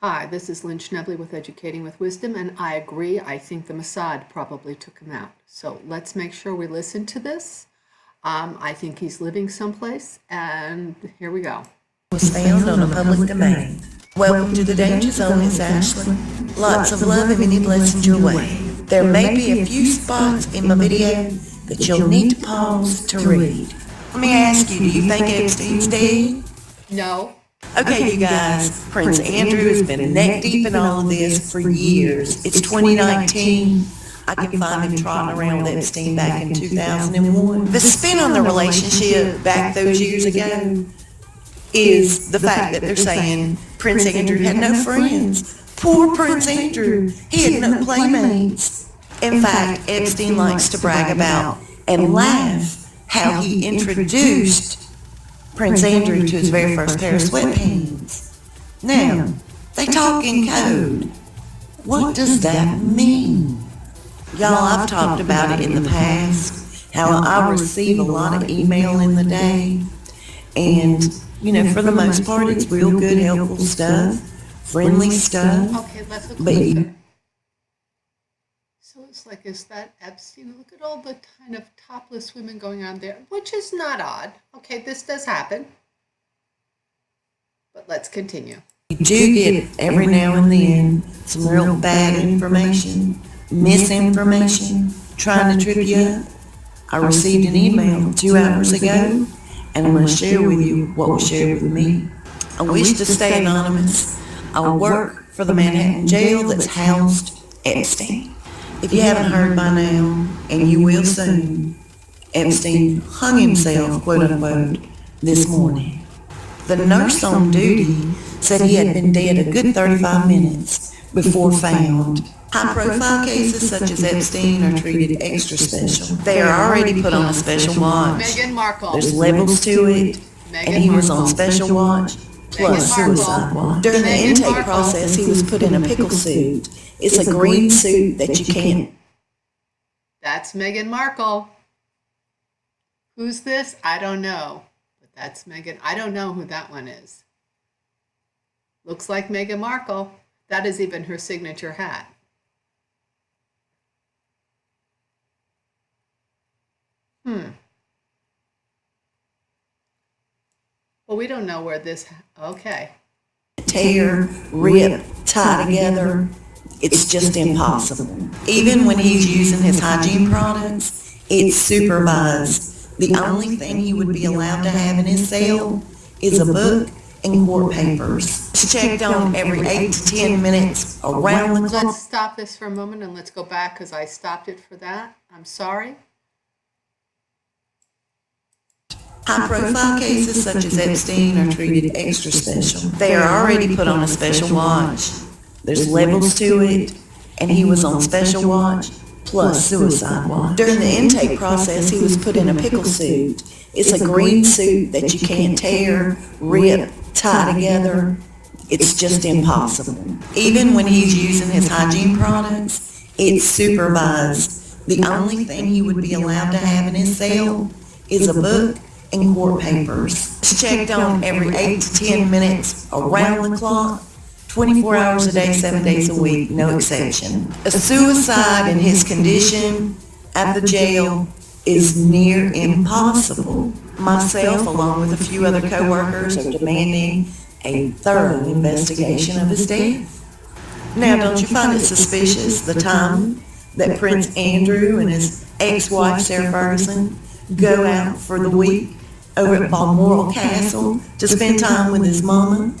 Hi, this is Lynn Schnebley with Educating with Wisdom, and I agree. I think the Mossad probably took him out. So let's make sure we listen to this. I think he's living someplace, and here we go. Was found on a public domain. Welcome to the Danger Zone, Miss Ashley. Lots of love and many blessings your way. There may be a few spots in my video that you'll need to pause to read. Let me ask you, do you think Epstein's dead? No. Okay, you guys, Prince Andrew has been neck deep in all of this for years. It's 2019. I can find him trotting around with Epstein back in 2001. The spin on the relationship back those years ago is the fact that they're saying Prince Andrew had no friends. Poor Prince Andrew. He had no playmates. In fact, Epstein likes to brag about and laugh how he introduced Prince Andrew to his very first pair of sweatpants. Now, they talk in code. What does that mean? Y'all, I've talked about it in the past, how I receive a lot of email in the day, and, you know, for the most part, it's real good, helpful stuff, friendly stuff. Okay, let's look closer. So it's like, is that Epstein? Look at all the kind of topless women going on there, which is not odd. Okay, this does happen. But let's continue. You do get every now and then some real bad information, misinformation, trying to trip you up. I received an email 2 hours ago, and I'm going to share with you what was shared with me. I wish to stay anonymous. I work for the Manhattan jail that's housed Epstein. If you haven't heard by now, and you will soon, Epstein hung himself, quote unquote, this morning. The nurse on duty said he had been dead a good 35 minutes before found. High-profile cases such as Epstein are treated extra special. They are already put on a special watch. Meghan Markle. There's levels to it, and he was on special watch, plus suicide watch. During the intake process, he was put in a pickle suit. It's a green suit that you can't. That's Meghan Markle. Who's this? I don't know. But that's Meghan. I don't know who that one is. Looks like Meghan Markle. That is even her signature hat. Well, we don't know where this. Okay. Tear, rip, tie together. It's just impossible. Even when he's using his hygiene products, it's supervised. The only thing he would be allowed to have in his cell is a book and court papers. It's checked on every 8 to 10 minutes around the clock. Let's stop this for a moment and let's go back because I stopped it for that. I'm sorry. High-profile cases such as Epstein are treated extra special. They are already put on a special watch. There's levels to it, and he was on special watch, plus suicide watch. During the intake process, he was put in a pickle suit. It's a green suit that you can't tear, rip, tie together. It's just impossible. Even when he's using his hygiene products, it's supervised. The only thing he would be allowed to have in his cell is a book and court papers. It's checked on every 8 to 10 minutes around the clock. 24 hours a day, 7 days a week, no exception. A suicide in his condition at the jail is near impossible. Myself, along with a few other co-workers, are demanding a thorough investigation of his death. Now, don't you find it suspicious the time that Prince Andrew and his ex-wife, Sarah Ferguson, go out for the week over at Balmoral Castle to spend time with his mama?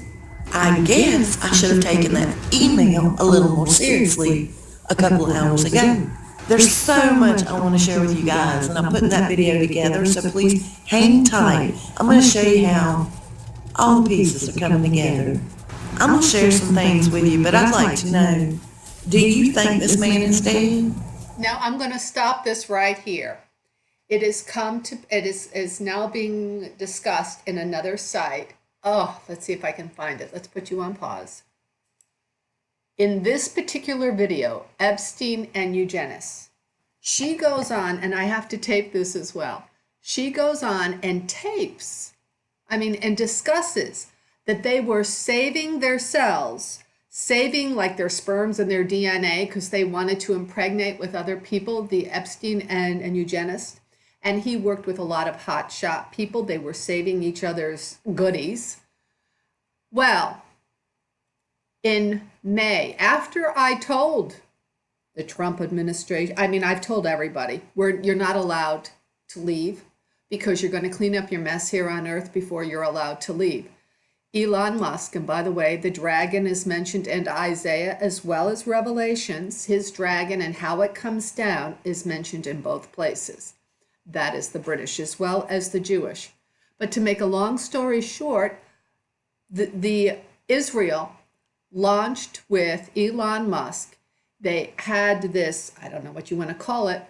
I guess I should have taken that email a little more seriously a couple of hours ago. There's so much I want to share with you guys, and I'm putting that video together, so please hang tight. I'm going to show you how all the pieces are coming together. I'm going to share some things with you, but I'd like to know, do you think this man is dead? Now I'm going to stop this right here. It is now being discussed in another site. Oh, let's see if I can find it. Let's put you on pause. In this particular video, Epstein and Eugenics, she goes on, and I have to tape this as well. She goes on and tapes, and discusses that they were saving their cells saving like their sperms and their DNA because they wanted to impregnate with other people, the Epstein and Eugenics. And he worked with a lot of hotshot people. They were saving each other's goodies. Well, in May, after I told the Trump administration, I mean, I've told everybody, you're not allowed to leave because you're going to clean up your mess here on Earth before you're allowed to leave. Elon Musk, and by the way, the dragon is mentioned in Isaiah as well as Revelations. His dragon and how it comes down is mentioned in both places. That is the British as well as the Jewish. But to make a long story short, the Israel launched with Elon Musk. They had this, I don't know what you want to call it.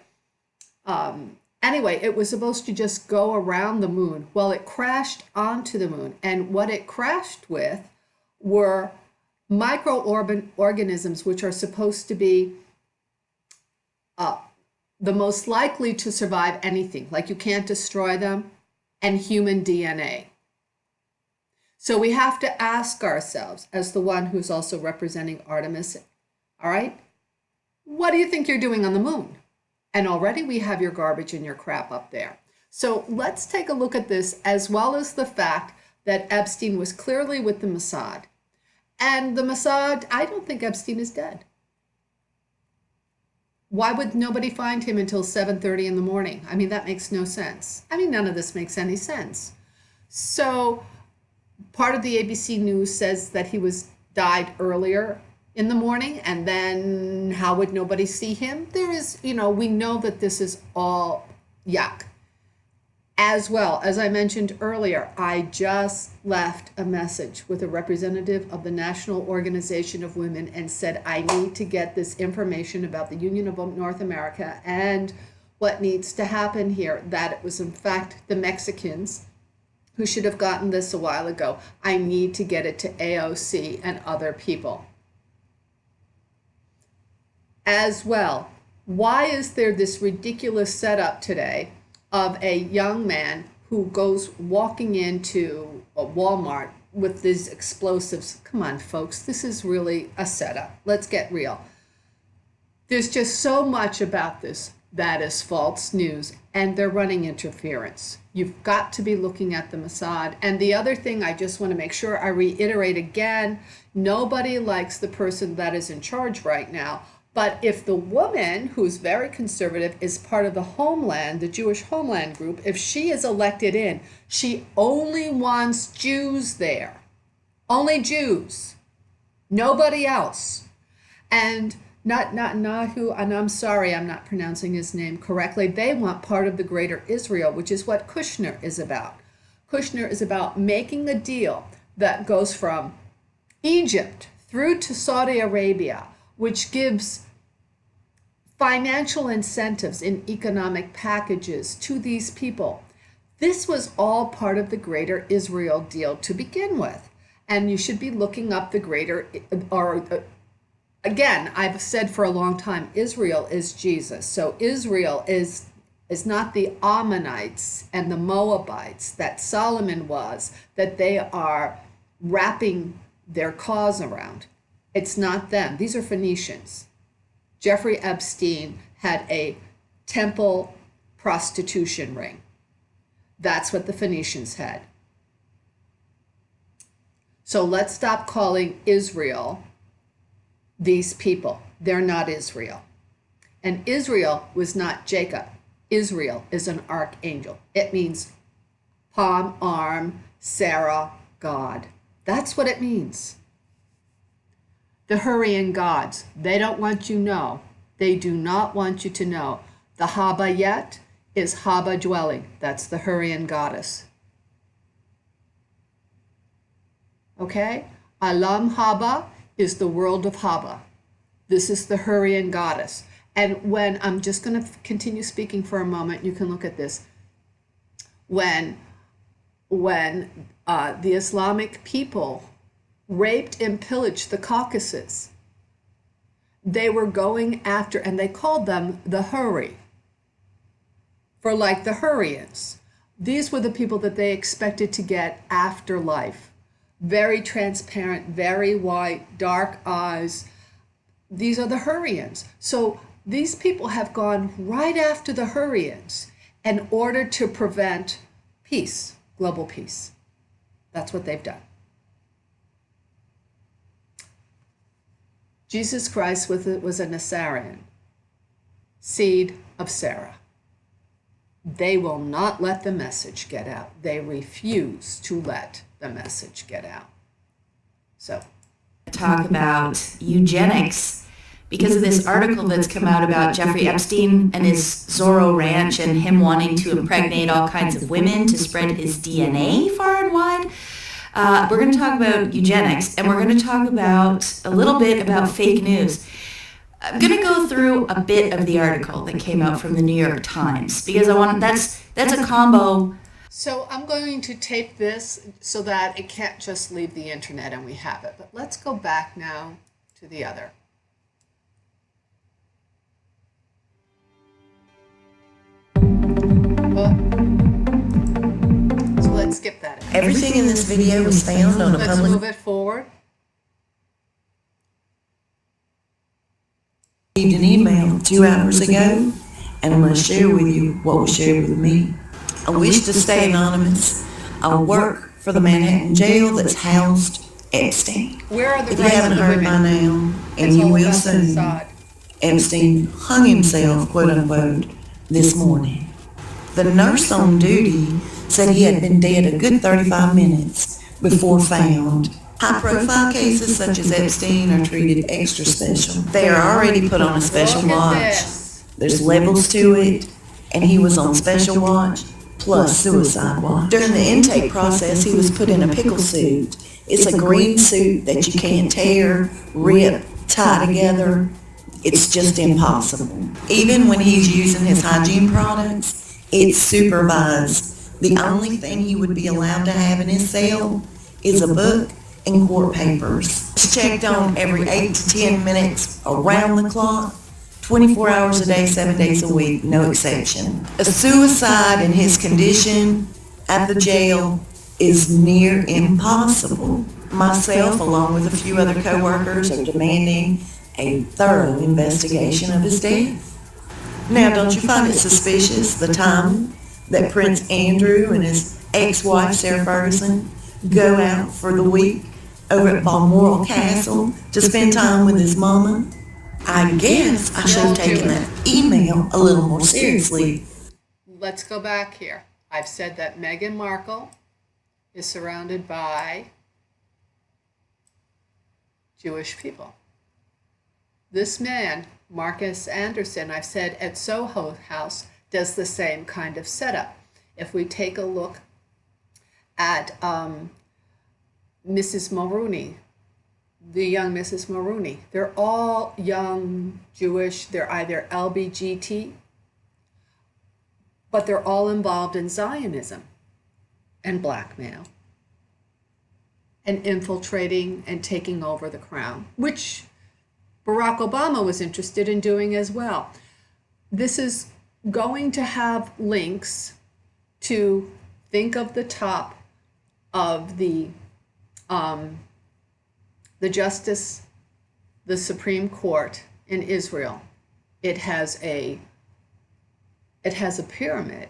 Anyway, it was supposed to just go around the moon. Well, it crashed onto the moon. And what it crashed with were microorganisms, which are supposed to be the most likely to survive anything. Like you can't destroy them, and human DNA. So we have to ask ourselves, as the one who's also representing Artemis, all right, what do you think you're doing on the moon? And already we have your garbage and your crap up there. So let's take a look at this, as well as the fact that Epstein was clearly with the Mossad. And the Mossad, I don't think Epstein is dead. Why would nobody find him until 7:30 in the morning? I mean, that makes no sense. I mean, none of this makes any sense. So part of the ABC News says that he died earlier in the morning, and then how would nobody see him? There is, we know that this is all yuck. As well, as I mentioned earlier, I just left a message with a representative of the National Organization of Women and said, I need to get this information about the Union of North America and what needs to happen here, that it was in fact the Mexicans who should have gotten this a while ago. I need to get it to AOC and other people. As well, why is there this ridiculous setup today of a young man who goes walking into a Walmart with these explosives? Come on, folks, this is really a setup. Let's get real. There's just so much about this that is false news, and they're running interference. You've got to be looking at the Mossad. And the other thing I just want to make sure I reiterate again, nobody likes the person that is in charge right now. But if the woman, who's very conservative, is part of the Homeland, the Jewish Homeland group, if she is elected in, she only wants Jews there. Only Jews. Nobody else. And not Nahu, and I'm sorry I'm not pronouncing his name correctly, they want part of the greater Israel, which is what Kushner is about. Kushner is about making a deal that goes from Egypt through to Saudi Arabia, which gives financial incentives in economic packages to these people. This was all part of the greater Israel deal to begin with. And you should be looking up the greater, again, I've said for a long time, Israel is Jesus. So Israel is not the Ammonites and the Moabites that Solomon was, that they are wrapping their cause around. It's not them. These are Phoenicians. Jeffrey Epstein had a temple prostitution ring. That's what the Phoenicians had. So let's stop calling Israel these people. They're not Israel. And Israel was not Jacob. Israel is an archangel. It means palm, arm, Sarah, God. That's what it means. The Hurrian gods, they don't want you to know. They do not want you to know. The Habayet is Haba dwelling. That's the Hurrian goddess. Okay? Alam Haba is the world of Haba. This is the Hurrian goddess. And when, I'm just going to continue speaking for a moment, you can look at this. When the Islamic people raped and pillaged the Caucasus, they were going after, and they called them the Hurri, for like the Hurrians. These were the people that they expected to get afterlife. very transparent, very white, dark eyes. These are the Hurrians. So these people have gone right after the Hurrians in order to prevent peace, global peace. That's what they've done. Jesus Christ was a Nazarene, seed of Sarah. They will not let the message get out. They refuse to let the message get out. So, talk about eugenics because of this article that's come out about Jeffrey Epstein and his Zorro Ranch and him wanting to impregnate all kinds of women to spread his DNA far and wide. We're going to talk about eugenics, and we're going to talk about a little bit about fake news. I'm going to go through a bit of the article that came out from the New York Times because that's a combo. So I'm going to tape this so that it can't just leave the internet and we have it. But let's go back now to the other. So let's skip that. Everything in this video was found on a Let's public... move it forward. Received an email 2 hours ago, and I'm going to share with you what was shared with me. I wish to stay anonymous. I work for the Manhattan jail that's housed Epstein. Where are the If you rights of haven't the heard women? by now, and It's you all will about soon, Assad. Epstein hung himself, quote unquote, this morning. The nurse on duty said he had been dead a good 35 minutes before found. High-profile cases such as Epstein are treated extra special. They are already put on a special Look at watch. this. There's levels to it, and he was on special watch plus suicide watch. During the intake process, he was put in a pickle suit. It's a green suit that you can't tear, rip, tie together. It's just impossible. Even when he's using his hygiene products, it's supervised. The only thing he would be allowed to have in his cell is a book and court papers. It's checked on every 8 to 10 minutes around the clock, 24 hours a day, 7 days a week, no exception. A suicide in his condition at the jail is near impossible. Myself, along with a few other co-workers, are demanding a thorough investigation of his death. Now, don't you find it suspicious, the time that Prince Andrew and his ex-wife, Sarah Ferguson, go out for the week over at Balmoral Castle to spend time with his mama? I guess I should have taken that email a little more seriously. Let's go back here. I've said that Meghan Markle is surrounded by Jewish people. This man, Marcus Anderson, I've said at Soho House, does the same kind of setup. If we take a look at Mrs. Mulrooney, the young Mrs. Mulrooney, they're all young Jewish. They're either LBGT, but they're all involved in Zionism and blackmail and infiltrating and taking over the crown, which Barack Obama was interested in doing as well. This is going to have links to think of the top of the justice, the Supreme Court in Israel. It has a pyramid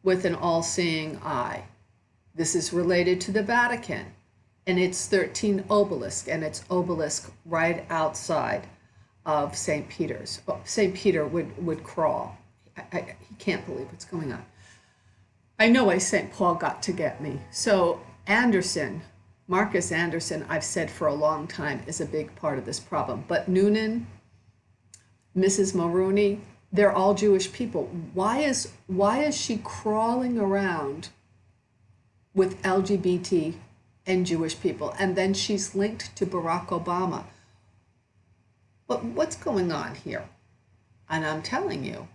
with an all-seeing eye. This is related to the Vatican, and it's 13 obelisk, and it's obelisk right outside of St. Peter's. Oh, St. Peter would crawl. He can't believe what's going on. I know why St. Paul got to get me. So Anderson, Marcus Anderson, I've said for a long time, is a big part of this problem. But Noonan, Mrs. Mulrooney, they're all Jewish people. Why is she crawling around with LGBT and Jewish people? And then she's linked to Barack Obama. But what's going on here? And I'm telling you,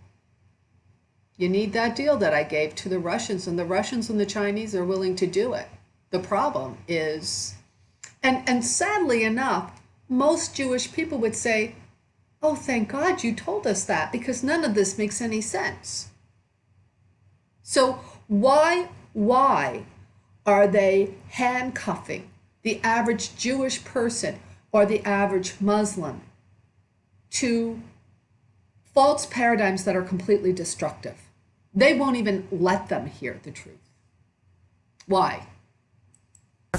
you need that deal that I gave to the Russians, and the Russians and the Chinese are willing to do it. The problem is, and sadly enough, most Jewish people would say, oh, thank God you told us that, because none of this makes any sense. So why Are they handcuffing the average Jewish person or the average Muslim to false paradigms that are completely destructive? They won't even let them hear the truth. Why?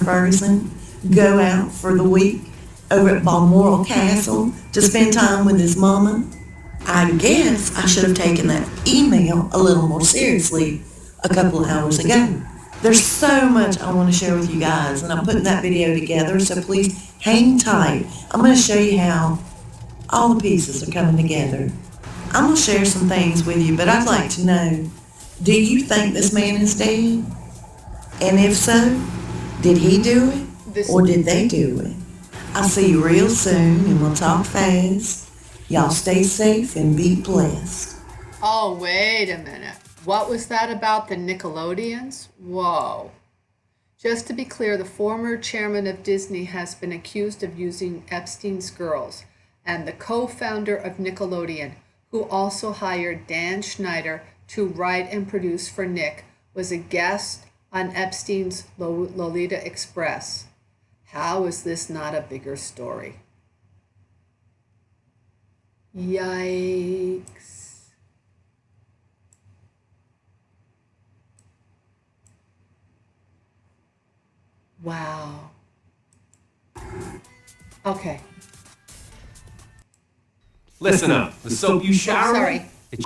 Ferguson go out for the week over at Balmoral Castle to spend time with his mama? I guess I should have taken that email a little more seriously a couple of hours ago. There's so much I want to share with you guys, and I'm putting that video together, so please hang tight. I'm going to show you how all the pieces are coming together. I'm going to share some things with you, but I'd like to know, do you think this man is dead? And if so, did he do it, or did they do it? I'll see you real soon, and we'll talk fast. Y'all stay safe and be blessed. Oh, wait a minute. What was that about the Nickelodeons? Whoa. Just to be clear, the former chairman of Disney has been accused of using Epstein's girls, and the co-founder of Nickelodeon, who also hired Dan Schneider to write and produce for Nick, was a guest on Epstein's Lolita Express. How is this not a bigger story? Yikes. Wow. Okay. Listen up. The soap you shower Sorry. with,